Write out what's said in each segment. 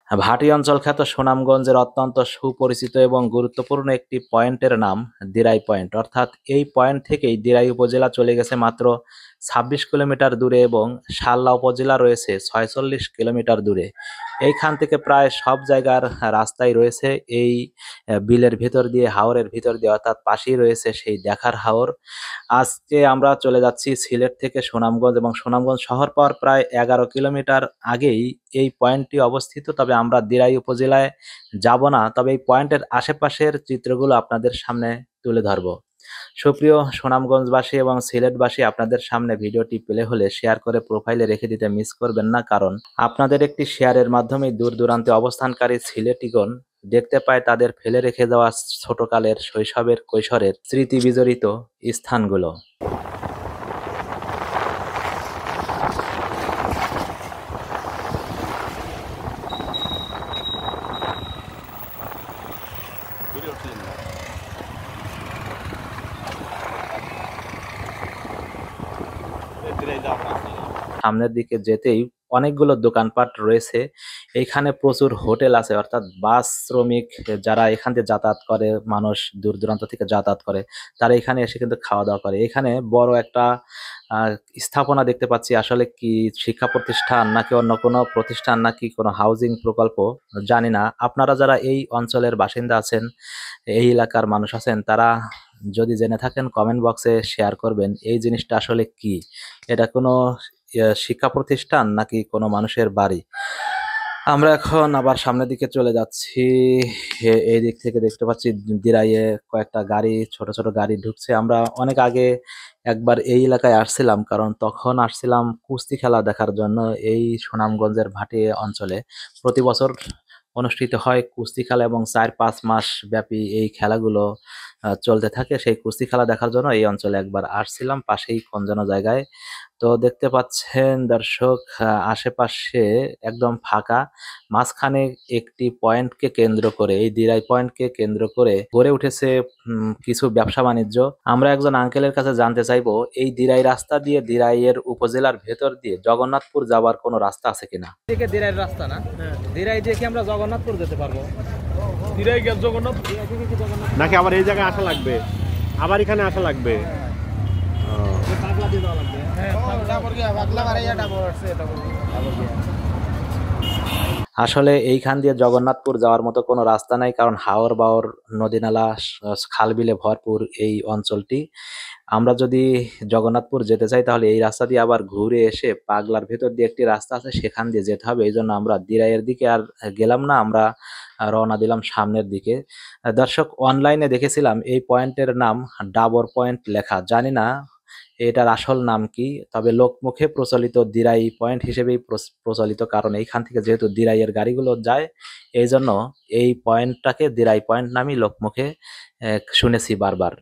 ভাটি অঞ্চল খ্যাত সুনামগঞ্জের অত্যন্ত সুপরিচিত এবং গুরুত্বপূর্ণ একটি পয়েন্টের নাম দিরাই পয়েন্ট। অর্থাৎ এই পয়েন্ট থেকেই দিরাই উপজেলা চলে গেছে মাত্র ২৬ কিলোমিটার দূরে এবং শাল্লা উপজেলা রয়েছে ৪৬ কিলোমিটার দূরে। এইখান থেকে প্রায় সব জায়গার রাস্তাই রয়েছে এই বিলের ভিতর দিয়ে, হাওরের ভিতর দিয়ে, অর্থাৎ পাশেই রয়েছে সেই দেখার হাওর। আজকে আমরা চলে যাচ্ছি সিলেট থেকে সুনামগঞ্জ, এবং সুনামগঞ্জ শহর পাওয়ার প্রায় ১১ কিলোমিটার আগেই এই পয়েন্টটি অবস্থিত। তবে আমরা দিরাই উপজেলায় যাব না, তবে এই পয়েন্টের আশেপাশের চিত্রগুলো আপনাদের সামনে তুলে ধরব। সুপ্রিয় সুনামগঞ্জবাসী এবং সিলেটবাসী, আপনাদের সামনে ভিডিওটি প্লে হলে শেয়ার করে প্রোফাইলে রেখে দিতে মিস করবেন না, কারণ আপনাদের একটি শেয়ারের মাধ্যমে দূর দূরান্তে অবস্থানকারী সিলেটিগণ দেখতে পায় তাদের ফেলে রেখে যাওয়া ছোটকালের, শৈশবের, কৈশোরের স্মৃতি বিজড়িত স্থানগুলো। সামনের দিকে যেতেই অনেকগুলো দোকানপাট রয়েছে। এইখানে প্রচুর হোটেল আছে, অর্থাৎ বাস শ্রমিক যারা এখান থেকে যাতায়াত করে, মানুষ দূর দূরান্ত থেকে যাতায়াত করে, তারা এখানে এসে কিন্তু খাওয়া দাওয়া করে। এখানে বড় একটা স্থাপনা দেখতে পাচ্ছি। আসলে কি শিক্ষা প্রতিষ্ঠান নাকি অন্য কোনো প্রতিষ্ঠান নাকি কোনো হাউজিং প্রকল্প জানি না। আপনারা যারা এই অঞ্চলের বাসিন্দা আছেন, এই এলাকার মানুষ আছেন, তারা যদি জেনে থাকেন কমেন্ট বক্সে শেয়ার করবেন এই জিনিসটা আসলে কি। এটা কোনো শিক্ষা প্রতিষ্ঠান নাকি কোনো মানুষের বাড়ি। আমরা এখন আবার সামনের দিকে চলে যাচ্ছি। এই দিক থেকে দেখতে পাচ্ছি দিরাইয়ে কয়েকটা গাড়ি, ছোট ছোট গাড়ি ঢুকছে। আমরা অনেক আগে একবার এই এলাকায় আসছিলাম, কারণ তখন আসছিলাম কুস্তি খেলা দেখার জন্য। এই সুনামগঞ্জের ভাটি অঞ্চলে প্রতি বছর অনুষ্ঠিত হয় কুস্তি খেলা, এবং ৪-৫ মাস ব্যাপী এই খেলাগুলো চলতে থাকে। সেই কুস্তি খেলা দেখার জন্য এই অঞ্চলে একবার আসছিলাম, পাশেই কোন যেন জায়গায়। তো দেখতে পাচ্ছেন দর্শক, আশেপাশে একদম ফাঁকা। মাঝখানে একটি পয়েন্টকে কেন্দ্র করে, এই দিরাই পয়েন্টকে কেন্দ্র করে গড়ে উঠেছে কিছু ব্যবসা বাণিজ্য। আমরা একজন আঙ্কেলের কাছে জানতে চাইবো, এই দিরাই রাস্তা দিয়ে, দিরাইয়ের উপজেলার ভেতর দিয়ে জগন্নাথপুর যাওয়ার কোনো রাস্তা আছে কিনা? থেকে দিরাইয়ের রাস্তা না, দিরাই দিয়ে কি আমরা জগন্নাথপুর যেতে পারবো? দিরাই গেল জগন্নাথ নাকি আবার এই জায়গায় আসা লাগবে, আবার এখানে আসা লাগবে? আসলে এইখান দিয়ে জগন্নাথপুর যাওয়ার মতো কোনো রাস্তা নাই, কারণ হাওর বাওর, নদী নালা, খাল বিলে ভরপুর এই অঞ্চলটি। আমরা যদি জগন্নাথপুর যেতে চাই তাহলে এই রাস্তা দিয়ে আবার ঘুরে এসে পাগলার ভেতর দিয়ে একটি রাস্তা আছে, সেখান দিয়ে যেতে হবে। এই জন্য আমরা দিরাইয়ের দিকে আর গেলাম না, আমরা রওনা দিলাম সামনের দিকে। দর্শক, অনলাইনে দেখেছিলাম এই পয়েন্টের নাম ডাবর পয়েন্ট লেখা, জানি না এটার আসল নাম কি, তবে লোকমুখে প্রচলিত দিরাই পয়েন্ট হিসেবেই প্রচলিত, কারণ এইখান থেকে যেহেতু দিরাইয়ের গাড়িগুলো যায়, এই জন্য এই পয়েন্টটাকে দিরাই পয়েন্ট নামই লোকমুখে শুনেছি বারবার।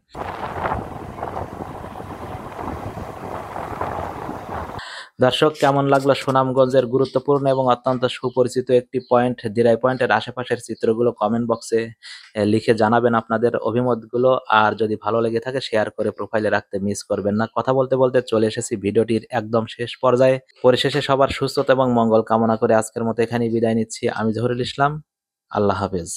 দর্শক, কেমন লাগলো সুনামগঞ্জের গুরুত্বপূর্ণ এবং অত্যন্ত সুপরিচিত একটি পয়েন্ট দিরাই পয়েন্টের আশেপাশের চিত্রগুলো? কমেন্ট বক্সে লিখে জানাবেন আপনাদের অভিমতগুলো। আর যদি ভালো লেগে থাকে শেয়ার করে প্রোফাইলে রাখতে মিস করবেন না। কথা বলতে বলতে চলে এসেছি ভিডিওটির একদম শেষ পর্যায়ে। পরিশেষে সবার সুস্থতা এবং মঙ্গল কামনা করে আজকের মতো এখানেই বিদায় নিচ্ছি। আমি জহুরুল ইসলাম। আল্লাহ হাফেজ।